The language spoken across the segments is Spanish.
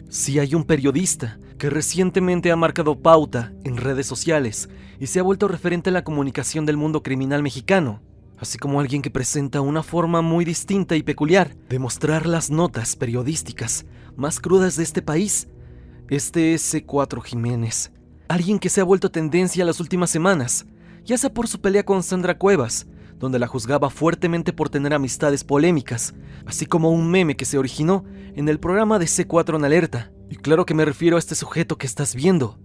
Si hay un periodista que recientemente ha marcado pauta en redes sociales y se ha vuelto referente en la comunicación del mundo criminal mexicano, así como alguien que presenta una forma muy distinta y peculiar de mostrar las notas periodísticas más crudas de este país, este es C4 Jiménez, alguien que se ha vuelto tendencia las últimas semanas, ya sea por su pelea con Sandra Cuevas, donde la juzgaba fuertemente por tener amistades polémicas, así como un meme que se originó en el programa de C4 en Alerta. Y claro que me refiero a este sujeto que estás viendo,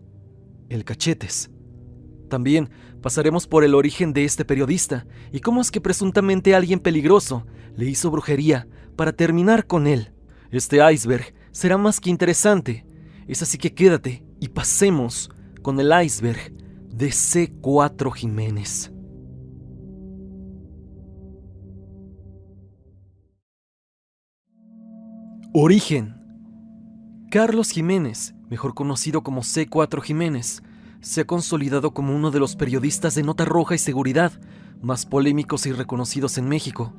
el Cachetes. También pasaremos por el origen de este periodista y cómo es que presuntamente alguien peligroso le hizo brujería para terminar con él. Este iceberg será más que interesante, es así que quédate y pasemos con el iceberg de C4 Jiménez. Origen. Carlos Jiménez, mejor conocido como C4 Jiménez, se ha consolidado como uno de los periodistas de nota roja y seguridad más polémicos y reconocidos en México.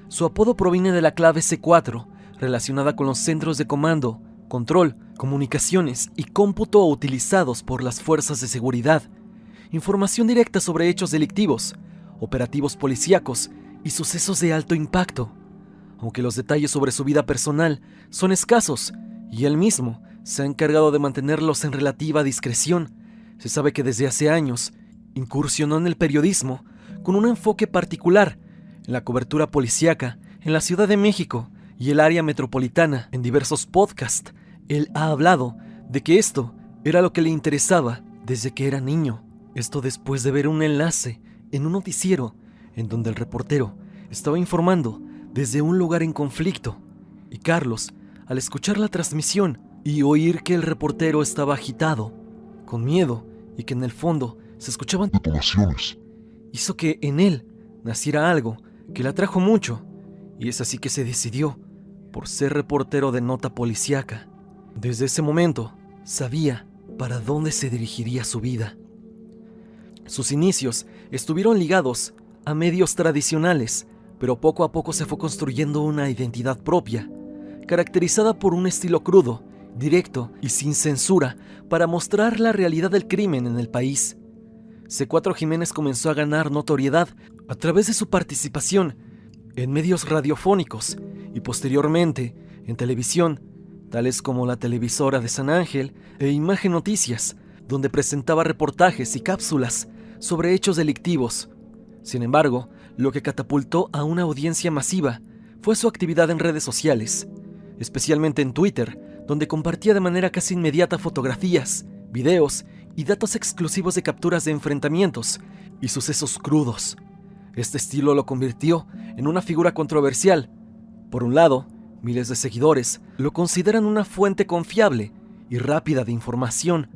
Su apodo proviene de la clave C4, relacionada con los centros de comando, control, comunicaciones y cómputo utilizados por las fuerzas de seguridad. Información directa sobre hechos delictivos, operativos policíacos y sucesos de alto impacto. Aunque los detalles sobre su vida personal son escasos y él mismo se ha encargado de mantenerlos en relativa discreción, se sabe que desde hace años incursionó en el periodismo con un enfoque particular en la cobertura policíaca en la Ciudad de México y el área metropolitana. En diversos podcasts, él ha hablado de que esto era lo que le interesaba desde que era niño. Esto después de ver un enlace en un noticiero en donde el reportero estaba informando desde un lugar en conflicto, y Carlos, al escuchar la transmisión y oír que el reportero estaba agitado, con miedo, y que en el fondo se escuchaban detonaciones, hizo que en él naciera algo que le atrajo mucho, y es así que se decidió por ser reportero de nota policíaca. Desde ese momento, sabía para dónde se dirigiría su vida. Sus inicios estuvieron ligados a medios tradicionales, pero poco a poco se fue construyendo una identidad propia, caracterizada por un estilo crudo, directo y sin censura para mostrar la realidad del crimen en el país. C4 Jiménez comenzó a ganar notoriedad a través de su participación en medios radiofónicos y posteriormente en televisión, tales como la televisora de San Ángel e Imagen Noticias, donde presentaba reportajes y cápsulas sobre hechos delictivos. Sin embargo, lo que catapultó a una audiencia masiva fue su actividad en redes sociales, especialmente en Twitter, donde compartía de manera casi inmediata fotografías, videos y datos exclusivos de capturas de enfrentamientos y sucesos crudos. Este estilo lo convirtió en una figura controversial. Por un lado, miles de seguidores lo consideran una fuente confiable y rápida de información.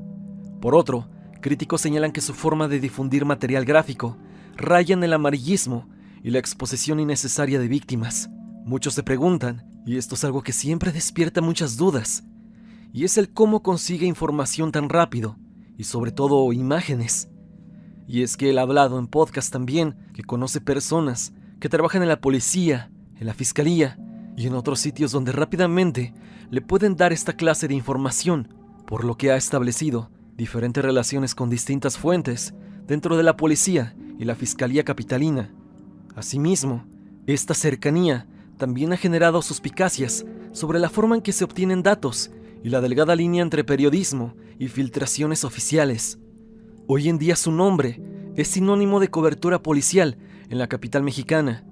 Por otro, críticos señalan que su forma de difundir material gráfico raya en el amarillismo y la exposición innecesaria de víctimas. Muchos se preguntan, y esto es algo que siempre despierta muchas dudas, y es el cómo consigue información tan rápido, y sobre todo imágenes. Y es que él ha hablado en podcast también que conoce personas que trabajan en la policía, en la fiscalía y en otros sitios donde rápidamente le pueden dar esta clase de información, por lo que ha establecido diferentes relaciones con distintas fuentes dentro de la policía y la fiscalía capitalina. Asimismo, esta cercanía también ha generado suspicacias sobre la forma en que se obtienen datos y la delgada línea entre periodismo y filtraciones oficiales. Hoy en día su nombre es sinónimo de cobertura policial en la capital mexicana.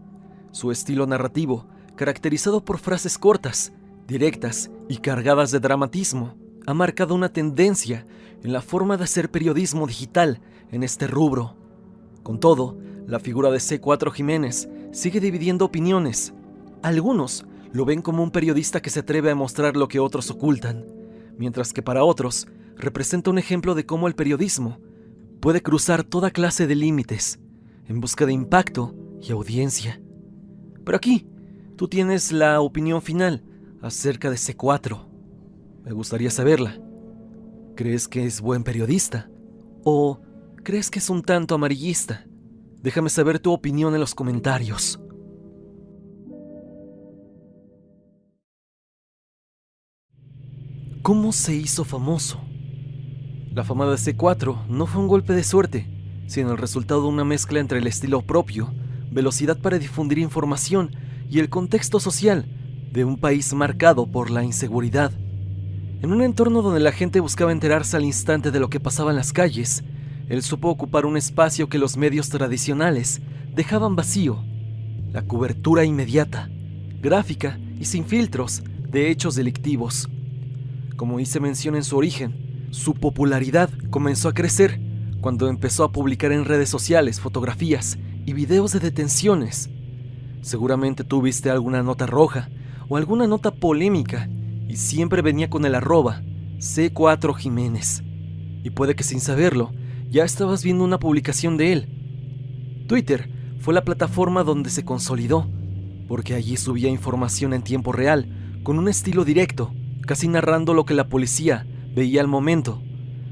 Su estilo narrativo, caracterizado por frases cortas, directas y cargadas de dramatismo, ha marcado una tendencia en la forma de hacer periodismo digital en este rubro. Con todo, la figura de C4 Jiménez sigue dividiendo opiniones. Algunos lo ven como un periodista que se atreve a mostrar lo que otros ocultan, mientras que para otros representa un ejemplo de cómo el periodismo puede cruzar toda clase de límites en busca de impacto y audiencia. Pero aquí, tú tienes la opinión final acerca de C4. Me gustaría saberla. ¿Crees que es buen periodista? ¿O crees que es un tanto amarillista? Déjame saber tu opinión en los comentarios. ¿Cómo se hizo famoso? La fama de C4 no fue un golpe de suerte, sino el resultado de una mezcla entre el estilo propio, velocidad para difundir información y el contexto social de un país marcado por la inseguridad. En un entorno donde la gente buscaba enterarse al instante de lo que pasaba en las calles, él supo ocupar un espacio que los medios tradicionales dejaban vacío: la cobertura inmediata, gráfica y sin filtros de hechos delictivos. Como hice mención en su origen, su popularidad comenzó a crecer cuando empezó a publicar en redes sociales fotografías y videos de detenciones. Seguramente tú viste alguna nota roja o alguna nota polémica y siempre venía con el arroba C4 Jiménez. Y puede que sin saberlo, ya estabas viendo una publicación de él. Twitter fue la plataforma donde se consolidó, porque allí subía información en tiempo real, con un estilo directo, casi narrando lo que la policía veía al momento.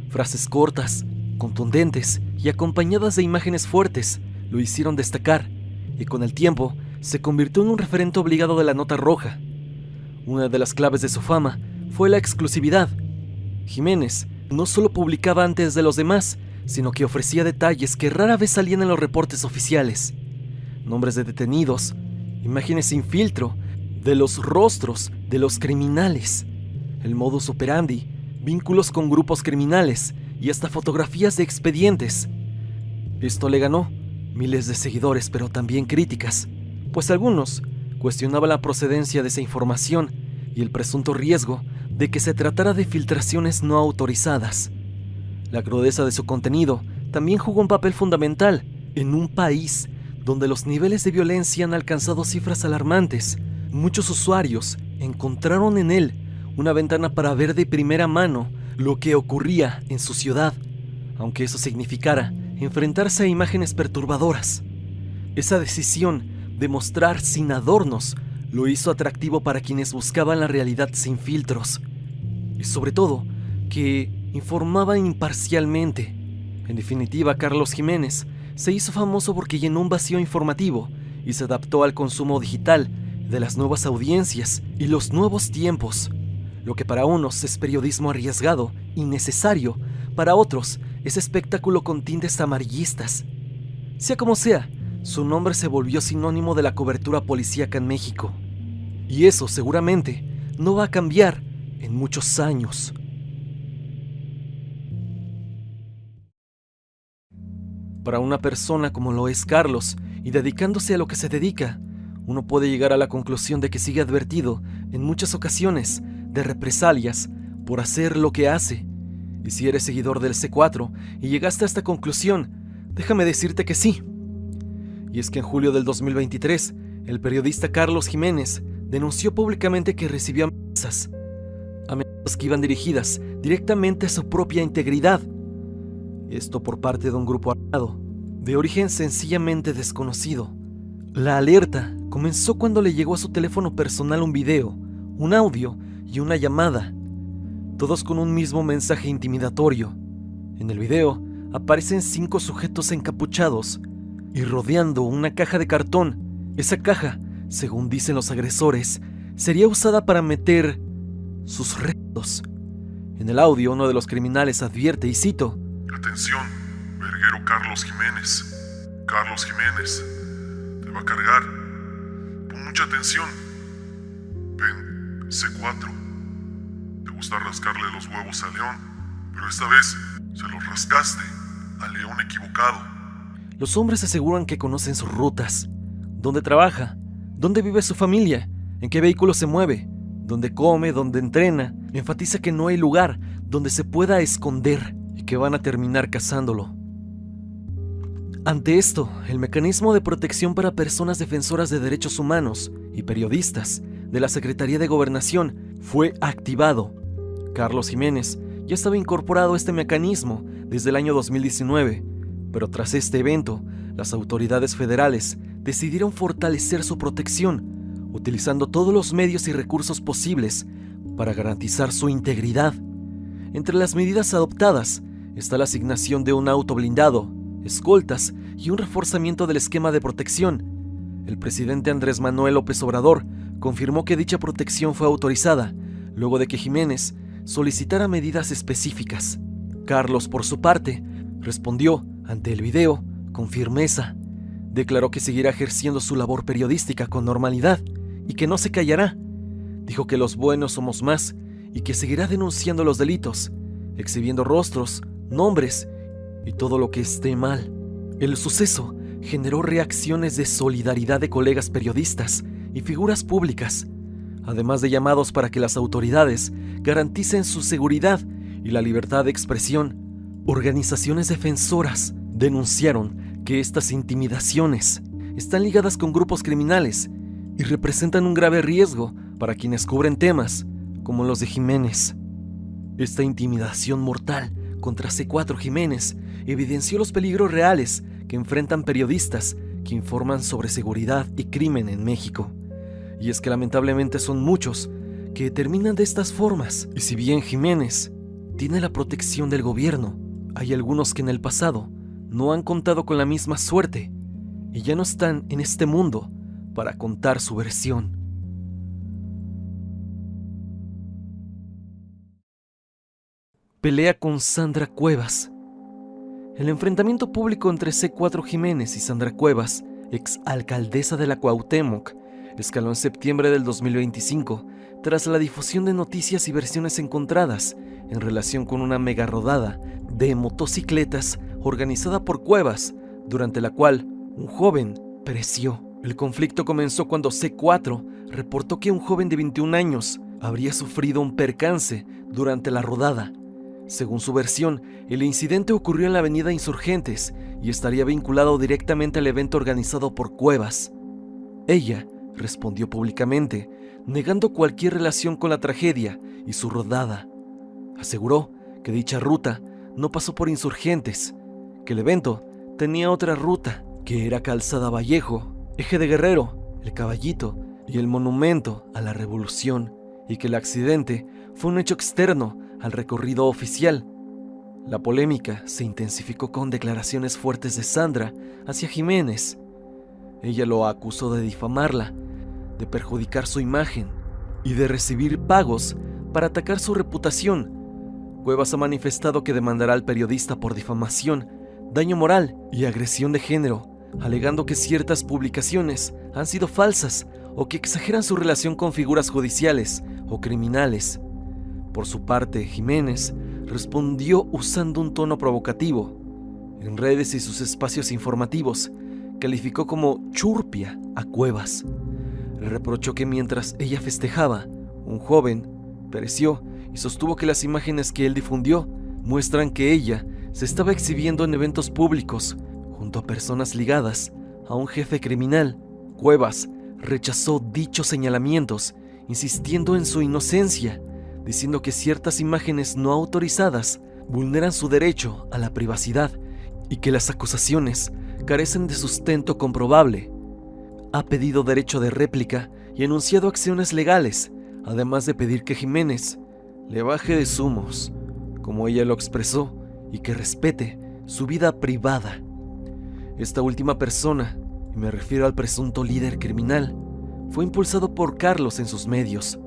Frases cortas, contundentes y acompañadas de imágenes fuertes lo hicieron destacar, y con el tiempo se convirtió en un referente obligado de la nota roja. Una de las claves de su fama fue la exclusividad. Jiménez no solo publicaba antes de los demás, sino que ofrecía detalles que rara vez salían en los reportes oficiales. Nombres de detenidos, imágenes sin filtro de los rostros de los criminales, el modus operandi, vínculos con grupos criminales y hasta fotografías de expedientes. Esto le ganó miles de seguidores, pero también críticas, pues algunos cuestionaban la procedencia de esa información y el presunto riesgo de que se tratara de filtraciones no autorizadas. La crudeza de su contenido también jugó un papel fundamental en un país donde los niveles de violencia han alcanzado cifras alarmantes. Muchos usuarios encontraron en él una ventana para ver de primera mano lo que ocurría en su ciudad, aunque eso significara enfrentarse a imágenes perturbadoras. Esa decisión de mostrar sin adornos lo hizo atractivo para quienes buscaban la realidad sin filtros, y sobre todo, que informaba imparcialmente. En definitiva, Carlos Jiménez se hizo famoso porque llenó un vacío informativo y se adaptó al consumo digital de las nuevas audiencias y los nuevos tiempos. Lo que para unos es periodismo arriesgado y necesario, para otros es espectáculo con tintes amarillistas. Sea como sea, su nombre se volvió sinónimo de la cobertura policíaca en México. Y eso seguramente no va a cambiar en muchos años. Para una persona como lo es Carlos, y dedicándose a lo que se dedica, uno puede llegar a la conclusión de que sigue advertido en muchas ocasiones de represalias por hacer lo que hace. Y si eres seguidor del C4 y llegaste a esta conclusión, déjame decirte que sí. Y es que en julio del 2023, el periodista Carlos Jiménez denunció públicamente que recibió amenazas que iban dirigidas directamente a su propia integridad. Esto por parte de un grupo armado, de origen sencillamente desconocido. La alerta comenzó cuando le llegó a su teléfono personal un video, un audio y una llamada, todos con un mismo mensaje intimidatorio. En el video aparecen 5 sujetos encapuchados y rodeando una caja de cartón. Esa caja, según dicen los agresores, sería usada para meter sus restos. En el audio, uno de los criminales advierte, y cito: "Atención, verguero Carlos Jiménez. Carlos Jiménez te va a cargar. Pon mucha atención. Ven, C4. Te gusta rascarle los huevos a León, pero esta vez se los rascaste al León equivocado". Los hombres aseguran que conocen sus rutas, dónde trabaja, dónde vive su familia, en qué vehículo se mueve, dónde come, dónde entrena. Enfatiza que no hay lugar donde se pueda esconder y que van a terminar cazándolo. Ante esto, el mecanismo de protección para personas defensoras de derechos humanos y periodistas de la Secretaría de Gobernación fue activado. Carlos Jiménez ya estaba incorporado a este mecanismo desde el año 2019, pero tras este evento, las autoridades federales decidieron fortalecer su protección, utilizando todos los medios y recursos posibles para garantizar su integridad. Entre las medidas adoptadas está la asignación de un auto blindado, escoltas y un reforzamiento del esquema de protección. El presidente Andrés Manuel López Obrador confirmó que dicha protección fue autorizada luego de que Jiménez solicitara medidas específicas. Carlos, por su parte, respondió ante el video con firmeza. Declaró que seguirá ejerciendo su labor periodística con normalidad y que no se callará. Dijo que los buenos somos más y que seguirá denunciando los delitos, exhibiendo rostros, nombres y todo lo que esté mal. El suceso generó reacciones de solidaridad de colegas periodistas y figuras públicas, además de llamados para que las autoridades garanticen su seguridad y la libertad de expresión. Organizaciones defensoras denunciaron que estas intimidaciones están ligadas con grupos criminales y representan un grave riesgo para quienes cubren temas como los de Jiménez. Esta intimidación mortal contra C4 Jiménez evidenció los peligros reales que enfrentan periodistas que informan sobre seguridad y crimen en México. Y es que lamentablemente son muchos que terminan de estas formas. Y si bien Jiménez tiene la protección del gobierno, hay algunos que en el pasado no han contado con la misma suerte y ya no están en este mundo para contar su versión. Pelea con Sandra Cuevas. El enfrentamiento público entre C4 Jiménez y Sandra Cuevas, exalcaldesa de la Cuauhtémoc, escaló en septiembre del 2025 tras la difusión de noticias y versiones encontradas en relación con una mega rodada de motocicletas organizada por Cuevas, durante la cual un joven pereció. El conflicto comenzó cuando C4 reportó que un joven de 21 años habría sufrido un percance durante la rodada. Según su versión, el incidente ocurrió en la avenida Insurgentes y estaría vinculado directamente al evento organizado por Cuevas. Ella respondió públicamente, negando cualquier relación con la tragedia y su rodada. Aseguró que dicha ruta no pasó por Insurgentes, que el evento tenía otra ruta, que era Calzada Vallejo, Eje de Guerrero, El Caballito y el Monumento a la Revolución, y que el accidente fue un hecho externo al recorrido oficial. La polémica se intensificó con declaraciones fuertes de Sandra hacia Jiménez. Ella lo acusó de difamarla, de perjudicar su imagen y de recibir pagos para atacar su reputación. Cuevas ha manifestado que demandará al periodista por difamación, daño moral y agresión de género, alegando que ciertas publicaciones han sido falsas o que exageran su relación con figuras judiciales o criminales. Por su parte, Jiménez respondió usando un tono provocativo. En redes y sus espacios informativos, calificó como churpia a Cuevas. Le reprochó que mientras ella festejaba, un joven pereció y sostuvo que las imágenes que él difundió muestran que ella se estaba exhibiendo en eventos públicos junto a personas ligadas a un jefe criminal. Cuevas rechazó dichos señalamientos, insistiendo en su inocencia, diciendo que ciertas imágenes no autorizadas vulneran su derecho a la privacidad y que las acusaciones carecen de sustento comprobable. Ha pedido derecho de réplica y anunciado acciones legales, además de pedir que Jiménez le baje de humos, como ella lo expresó, y que respete su vida privada. Esta última persona, y me refiero al presunto líder criminal, fue impulsado por Carlos en sus medios.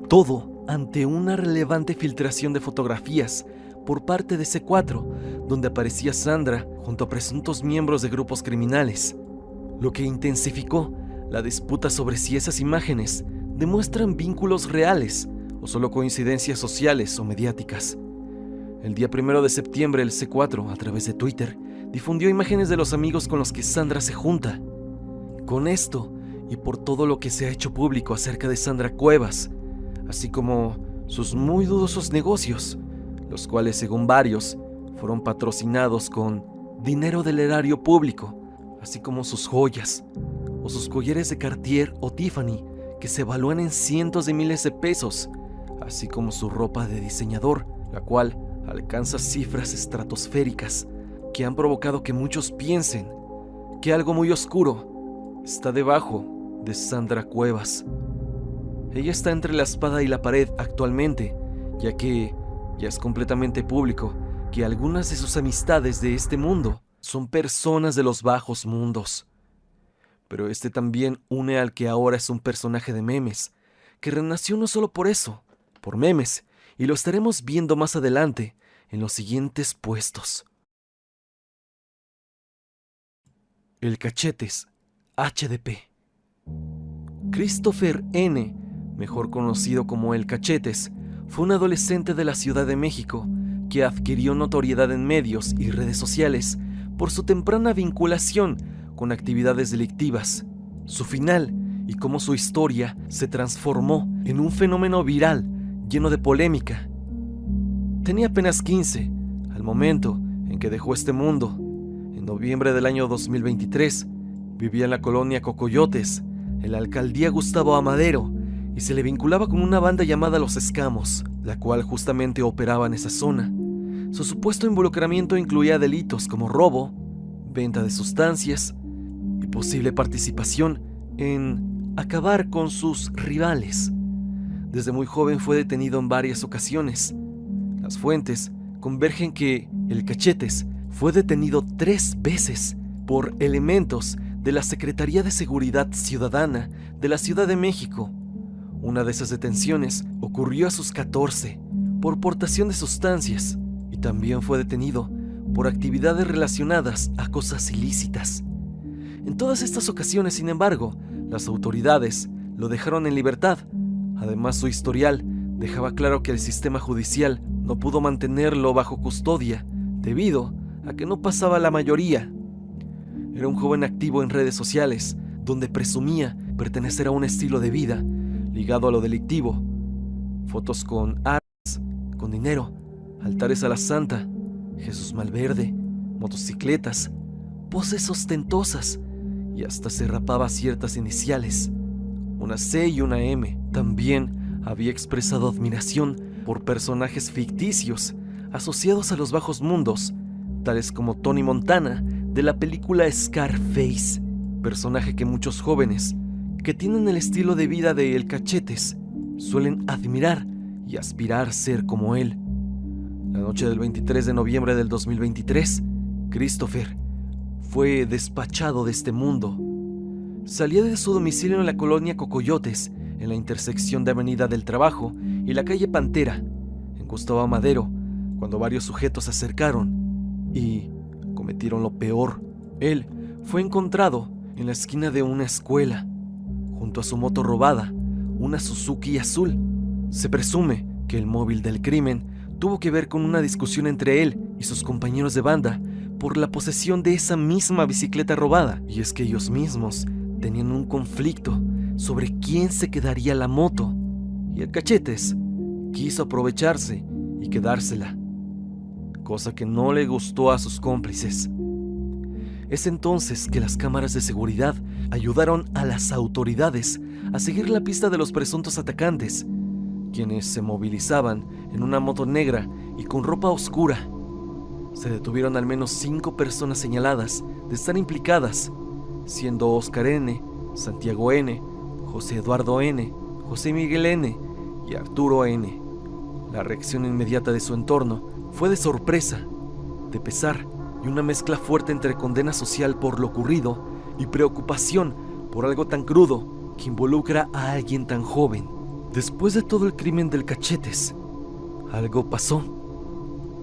Todo ante una relevante filtración de fotografías por parte de C4, donde aparecía Sandra junto a presuntos miembros de grupos criminales, lo que intensificó la disputa sobre si esas imágenes demuestran vínculos reales o solo coincidencias sociales o mediáticas. El día 1 de septiembre, el C4, a través de Twitter, difundió imágenes de los amigos con los que Sandra se junta. Con esto, y por todo lo que se ha hecho público acerca de Sandra Cuevas, así como sus muy dudosos negocios, los cuales, según varios, fueron patrocinados con dinero del erario público, así como sus joyas, o sus collares de Cartier o Tiffany, que se evalúan en cientos de miles de pesos, así como su ropa de diseñador, la cual alcanza cifras estratosféricas que han provocado que muchos piensen que algo muy oscuro está debajo de Sandra Cuevas. Ella está entre la espada y la pared actualmente, ya que ya es completamente público que algunas de sus amistades de este mundo son personas de los bajos mundos. Pero este también une al que ahora es un personaje de memes, que renació no solo por eso, por memes, y lo estaremos viendo más adelante en los siguientes puestos. El Cachetes, HDP. Christopher N., mejor conocido como El Cachetes, fue un adolescente de la Ciudad de México que adquirió notoriedad en medios y redes sociales por su temprana vinculación con actividades delictivas, su final y cómo su historia se transformó en un fenómeno viral lleno de polémica. Tenía apenas 15 al momento en que dejó este mundo. En noviembre del año 2023, vivía en la colonia Cocoyotes, en la alcaldía Gustavo Amadero, y se le vinculaba con una banda llamada Los Escamos, la cual justamente operaba en esa zona. Su supuesto involucramiento incluía delitos como robo, venta de sustancias y posible participación en acabar con sus rivales. Desde muy joven fue detenido en varias ocasiones. Las fuentes convergen que el Cachetes fue detenido 3 veces por elementos de la Secretaría de Seguridad Ciudadana de la Ciudad de México. Una de esas detenciones ocurrió a sus 14 por portación de sustancias y también fue detenido por actividades relacionadas a cosas ilícitas. En todas estas ocasiones, sin embargo, las autoridades lo dejaron en libertad. Además, su historial dejaba claro que el sistema judicial no pudo mantenerlo bajo custodia debido a que no pasaba la mayoría. Era un joven activo en redes sociales, donde presumía pertenecer a un estilo de vida ligado a lo delictivo. Fotos con armas, con dinero, altares a la santa, Jesús Malverde, motocicletas, poses ostentosas y hasta se rapaba ciertas iniciales, una C y una M. También había expresado admiración por personajes ficticios asociados a los bajos mundos, tales como Tony Montana de la película Scarface, personaje que muchos jóvenes que tienen el estilo de vida de El Cachetes suelen admirar y aspirar ser como él. La noche del 23 de noviembre del 2023, Christopher fue despachado de este mundo. Salía de su domicilio en la colonia Cocoyotes, en la intersección de Avenida del Trabajo y la calle Pantera, en Gustavo Amadero, cuando varios sujetos se acercaron y cometieron lo peor. Él fue encontrado en la esquina de una escuela, junto a su moto robada, una Suzuki azul. Se presume que el móvil del crimen tuvo que ver con una discusión entre él y sus compañeros de banda por la posesión de esa misma bicicleta robada, y es que ellos mismos tenían un conflicto sobre quién se quedaría la moto, y el Cachetes quiso aprovecharse y quedársela, cosa que no le gustó a sus cómplices. Es entonces que las cámaras de seguridad ayudaron a las autoridades a seguir la pista de los presuntos atacantes, quienes se movilizaban en una moto negra y con ropa oscura. Se detuvieron al menos 5 personas señaladas de estar implicadas, siendo Oscar N., Santiago N., José Eduardo N., José Miguel N. y Arturo N. La reacción inmediata de su entorno fue de sorpresa, de pesar y una mezcla fuerte entre condena social por lo ocurrido y preocupación por algo tan crudo que involucra a alguien tan joven. Después de todo el crimen del Cachetes, algo pasó.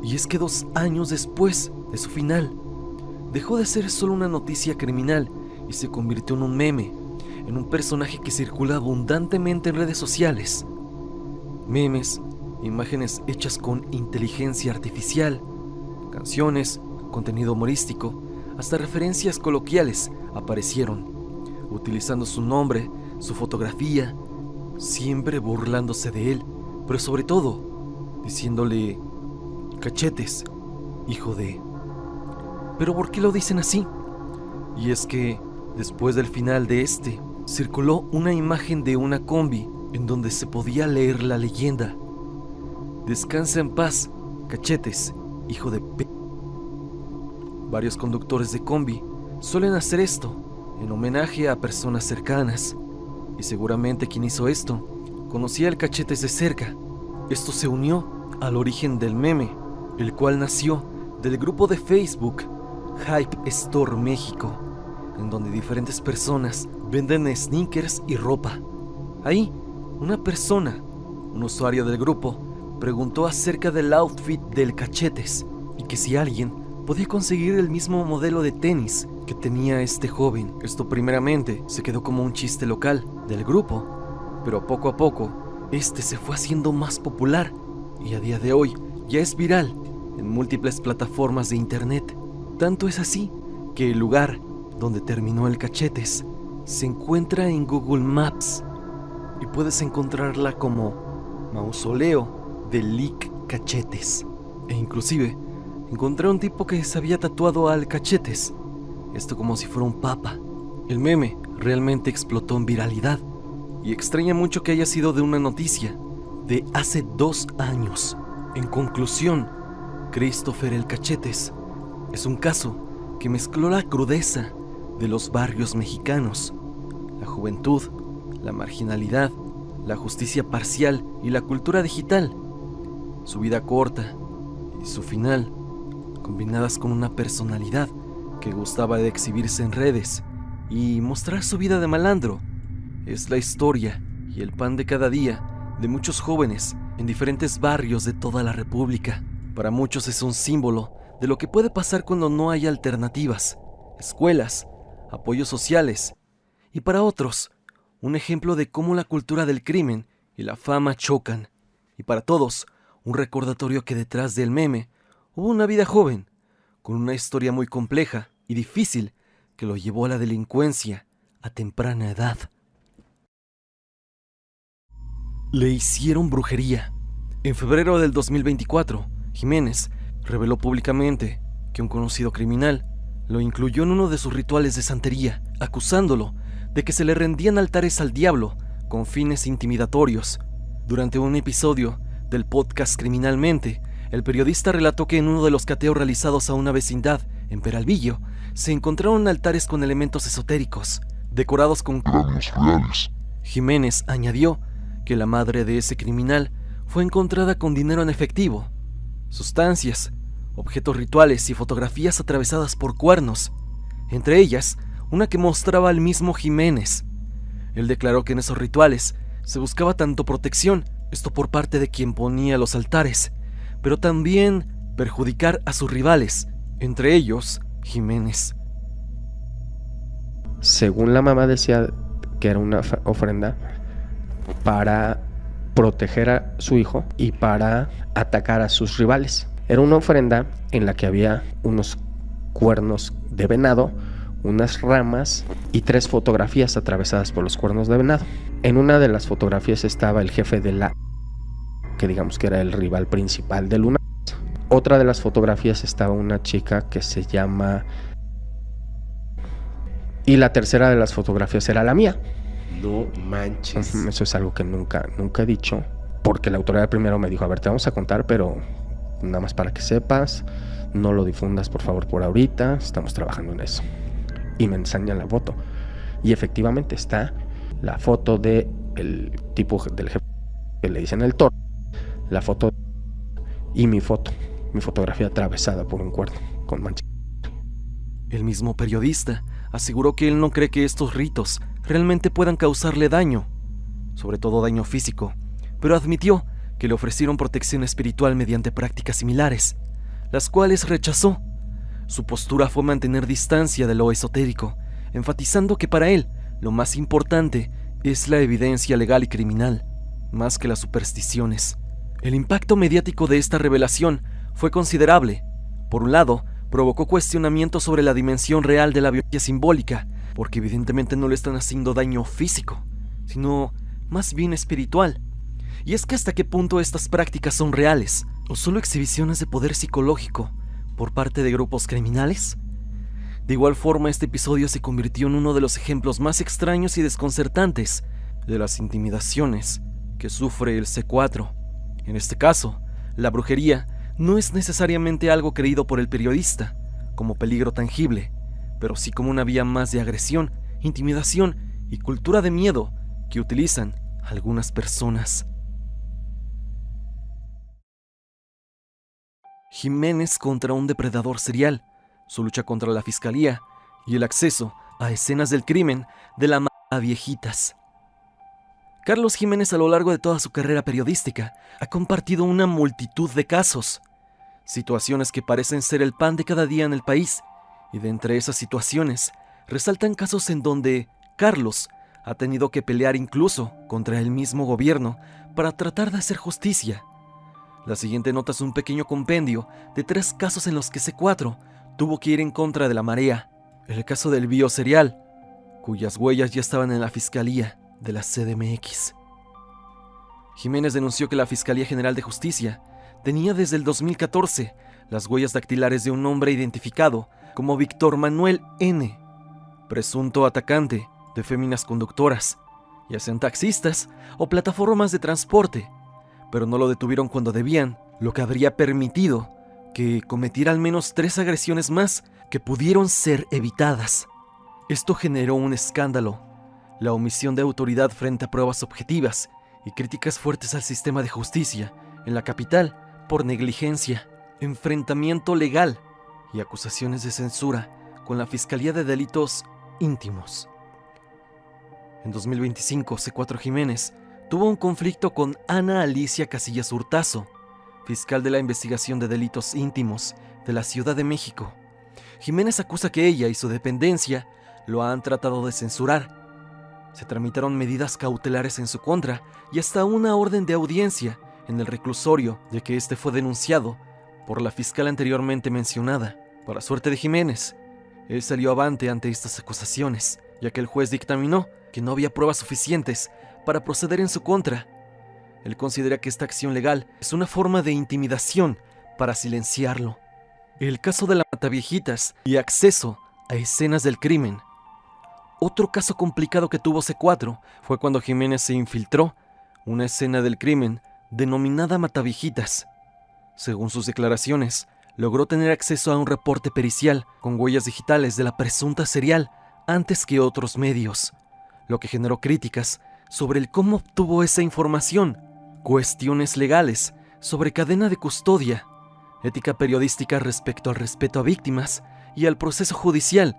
Y es que 2 años después de su final, dejó de ser solo una noticia criminal y se convirtió en un meme, en un personaje que circula abundantemente en redes sociales. Memes, imágenes hechas con inteligencia artificial, canciones, contenido humorístico, hasta referencias coloquiales aparecieron, utilizando su nombre, su fotografía, siempre burlándose de él, pero sobre todo diciéndole Cachetes, hijo de... ¿Pero por qué lo dicen así? Y es que después del final de este, circuló una imagen de una combi en donde se podía leer la leyenda: descansa en paz, Cachetes, hijo de P. Varios conductores de combi suelen hacer esto en homenaje a personas cercanas, y seguramente quien hizo esto conocía al Cachetes de cerca. Esto se unió al origen del meme, el cual nació del grupo de Facebook Hype Store México, en donde diferentes personas venden sneakers y ropa. Ahí, una persona, un usuario del grupo, preguntó acerca del outfit del Cachetes y que si alguien podía conseguir el mismo modelo de tenis que tenía este joven. Esto primeramente se quedó como un chiste local del grupo, pero poco a poco este se fue haciendo más popular y a día de hoy ya es viral en múltiples plataformas de internet. Tanto es así que el lugar donde terminó el Cachetes se encuentra en Google Maps y puedes encontrarla como Mausoleo de Lic Cachetes. E inclusive encontré un tipo que se había tatuado al Cachetes, esto como si fuera un papa. El meme realmente explotó en viralidad y extraña mucho que haya sido de una noticia de hace 2 años. En conclusión, Christopher el Cachetes es un caso que mezcló la crudeza de los barrios mexicanos, la juventud, la marginalidad, la justicia parcial y la cultura digital. Su vida corta y su final, combinadas con una personalidad que gustaba de exhibirse en redes y mostrar su vida de malandro, es la historia y el pan de cada día de muchos jóvenes en diferentes barrios de toda la República. Para muchos es un símbolo de lo que puede pasar cuando no hay alternativas, escuelas, apoyos sociales, y para otros, un ejemplo de cómo la cultura del crimen y la fama chocan, y para todos, un recordatorio que detrás del meme hubo una vida joven, con una historia muy compleja y difícil que lo llevó a la delincuencia a temprana edad. Le hicieron brujería. En febrero del 2024, Jiménez reveló públicamente que un conocido criminal lo incluyó en uno de sus rituales de santería, acusándolo de que se le rendían altares al diablo con fines intimidatorios. Durante un episodio del podcast Criminalmente, el periodista relató que en uno de los cateos realizados a una vecindad en Peralvillo se encontraron altares con elementos esotéricos, decorados con cráneos reales. Jiménez añadió que la madre de ese criminal fue encontrada con dinero en efectivo, sustancias, objetos rituales y fotografías atravesadas por cuernos, entre ellas una que mostraba al mismo Jiménez. Él declaró que en esos rituales se buscaba tanto protección, esto por parte de quien ponía los altares, pero también perjudicar a sus rivales, entre ellos Jiménez. Según la mamá decía que era una ofrenda para proteger a su hijo y para atacar a sus rivales. Era una ofrenda en la que había unos cuernos de venado, unas ramas y 3 fotografías atravesadas por los cuernos de venado. En una de las fotografías estaba el jefe de la, que digamos que era el rival principal de Luna. Otra de las fotografías estaba una chica que se llama... Y la tercera de las fotografías era la mía. No manches. Eso es algo que nunca he dicho, porque la autoridad primero me dijo, a ver, te vamos a contar, pero nada más para que sepas, no lo difundas por favor por ahorita, estamos trabajando en eso. Y me enseñan la foto. Y efectivamente está la foto del tipo del jefe que le dicen el toro, la foto y mi fotografía atravesada por un cuerno con mancha. El mismo periodista aseguró que él no cree que estos ritos realmente puedan causarle daño, sobre todo daño físico, pero admitió que le ofrecieron protección espiritual mediante prácticas similares, las cuales rechazó. Su postura fue mantener distancia de lo esotérico, enfatizando que para él lo más importante es la evidencia legal y criminal, más que las supersticiones. El impacto mediático de esta revelación fue considerable. Por un lado, provocó cuestionamientos sobre la dimensión real de la violencia simbólica, porque evidentemente no le están haciendo daño físico, sino más bien espiritual. Y es que hasta qué punto estas prácticas son reales, o solo exhibiciones de poder psicológico por parte de grupos criminales. De igual forma, este episodio se convirtió en uno de los ejemplos más extraños y desconcertantes de las intimidaciones que sufre el C4. En este caso, la brujería no es necesariamente algo creído por el periodista como peligro tangible, pero sí como una vía más de agresión, intimidación y cultura de miedo que utilizan algunas personas. Jiménez contra un depredador serial, su lucha contra la fiscalía y el acceso a escenas del crimen de la mata viejitas. Carlos Jiménez, a lo largo de toda su carrera periodística, ha compartido una multitud de casos, situaciones que parecen ser el pan de cada día en el país, y de entre esas situaciones resaltan casos en donde Carlos ha tenido que pelear incluso contra el mismo gobierno para tratar de hacer justicia. La siguiente nota es un pequeño compendio de 3 casos en los que C4 tuvo que ir en contra de la marea. El caso del bioserial, cuyas huellas ya estaban en la Fiscalía de la CDMX. Jiménez denunció que la Fiscalía General de Justicia tenía desde el 2014 las huellas dactilares de un hombre identificado como Víctor Manuel N., presunto atacante de féminas conductoras, ya sean taxistas o plataformas de transporte, pero no lo detuvieron cuando debían, lo que habría permitido que cometiera al menos 3 agresiones más que pudieron ser evitadas. Esto generó un escándalo, la omisión de autoridad frente a pruebas objetivas y críticas fuertes al sistema de justicia en la capital por negligencia, enfrentamiento legal y acusaciones de censura con la Fiscalía de Delitos Íntimos. En 2025, C4 Jiménez tuvo un conflicto con Ana Alicia Casillas Hurtazo, fiscal de la investigación de delitos íntimos de la Ciudad de México. Jiménez acusa que ella y su dependencia lo han tratado de censurar. Se tramitaron medidas cautelares en su contra y hasta una orden de audiencia en el reclusorio, ya que este fue denunciado por la fiscal anteriormente mencionada. Para suerte de Jiménez, él salió avante ante estas acusaciones, ya que el juez dictaminó que no había pruebas suficientes para proceder en su contra. Él considera que esta acción legal es una forma de intimidación para silenciarlo. El caso de la Mataviejitas y acceso a escenas del crimen. Otro caso complicado que tuvo C4 fue cuando Jiménez se infiltró una escena del crimen denominada Mataviejitas. Según sus declaraciones, logró tener acceso a un reporte pericial con huellas digitales de la presunta serial antes que otros medios, lo que generó críticas sobre el cómo obtuvo esa información, cuestiones legales sobre cadena de custodia, ética periodística respecto al respeto a víctimas y al proceso judicial.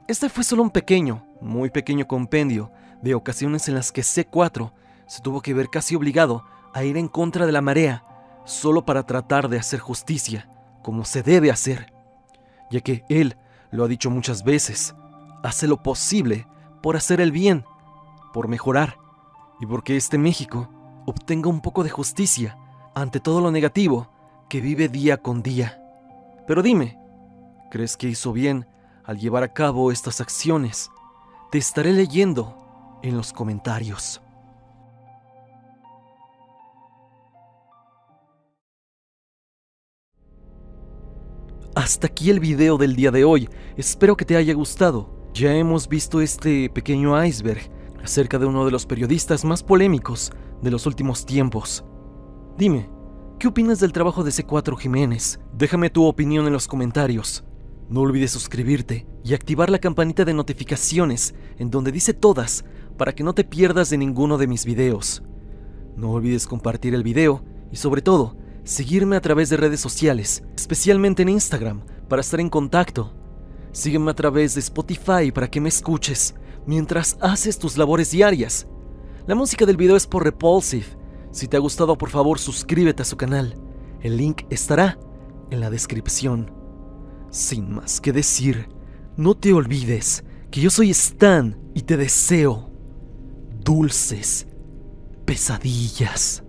Este fue solo un pequeño, muy pequeño compendio de ocasiones en las que C4 se tuvo que ver casi obligado a ir en contra de la marea solo para tratar de hacer justicia, como se debe hacer, ya que él lo ha dicho muchas veces, hace lo posible por hacer el bien, por mejorar, y porque este México obtenga un poco de justicia ante todo lo negativo que vive día con día. Pero dime, ¿crees que hizo bien al llevar a cabo estas acciones? Te estaré leyendo en los comentarios. Hasta aquí el video del día de hoy, espero que te haya gustado. Ya hemos visto este pequeño iceberg acerca de uno de los periodistas más polémicos de los últimos tiempos. Dime, ¿qué opinas del trabajo de C4 Jiménez? Déjame tu opinión en los comentarios. No olvides suscribirte y activar la campanita de notificaciones en donde dice todas para que no te pierdas de ninguno de mis videos. No olvides compartir el video y sobre todo, seguirme a través de redes sociales, especialmente en Instagram, para estar en contacto. Sígueme a través de Spotify para que me escuches mientras haces tus labores diarias. La música del video es por Repulsive. Si te ha gustado, por favor, suscríbete a su canal. El link estará en la descripción. Sin más que decir, no te olvides que yo soy Stan y te deseo dulces pesadillas.